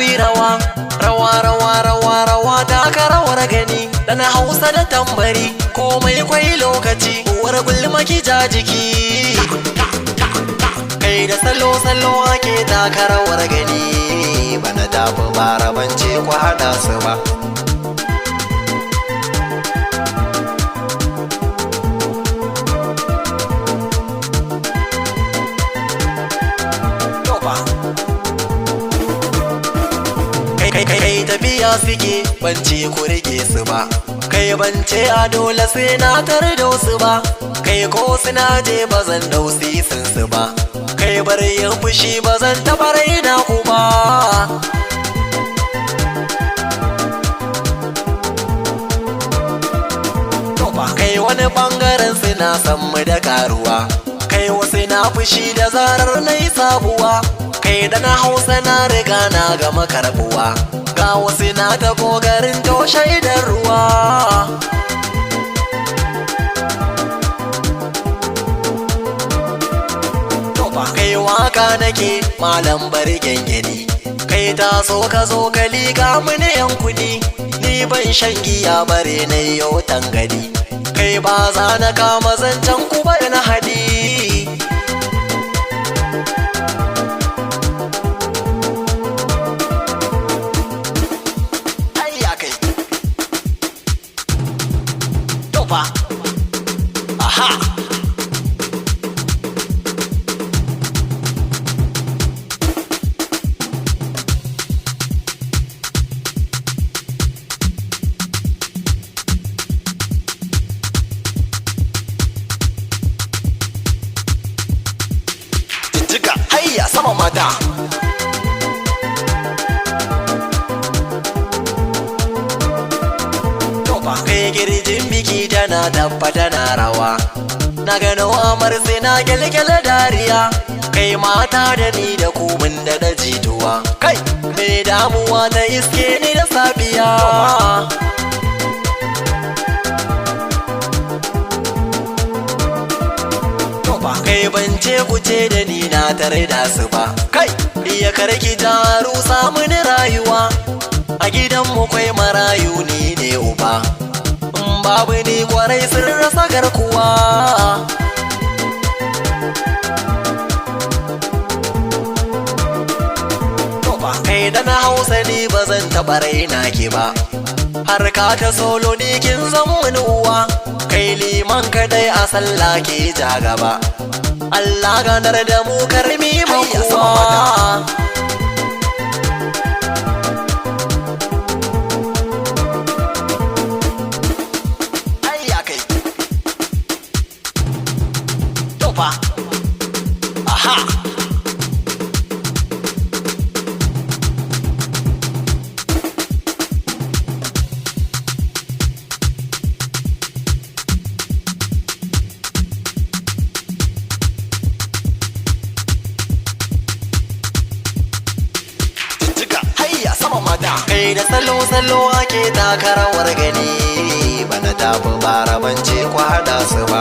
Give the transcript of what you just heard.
ku yi rawa rawa rawa rawa rawa taka rawar gani dan Hausa da tambari komai kwai lokaci uwar gulma ki ja jiki kai da salo salo ake taka rawar gani bana tafi bara bance ku hada su ba kai tafiya suke bance ku rike su ba kai bance a dole sai na tare da wasu ba kai ko suna je bazan dausi sun su ba kai bar yin fushi bazan taba raina ku ba kai wani bangaren suna san mu da karuwa kai wasu na fushi da zarar na yi sabuwa kai da na Hausa na riga na gama karbuwa ga wasu na ta kogarin toshe idan ruwa kai waka nake malam bari gengedi kai ta so ka zo ka liga mini yan kudi ni ban shan giya bare na yau tangadi kai ba za na kama zancen ku ba na hadi aha jijjiga hayya sama mata kai girjin biki tana tabbata na rawa na gano amar sai na gyalgyala dariya kai mata da ni da kumin da na jituwa kai me damuwa ta iske ni da safiya kai bance kuce da ni na tare da su ba kai iya karki jaru samu ni rayuwa a gidanmu kwai marayu ni ne uba babu ni kwarai sun rasa garkuwa kai da na Hausa ni ba zan taɓa raina ki ba har ka ta solo ni kin zan wani uwa kai liman kadai a sallah ke ja gaba Allah ganar da mu karmi makuwa aha jijjiga hayya sama mata kai da salo salo ake taka rawar gani bana tafi bara bance ku hada su ba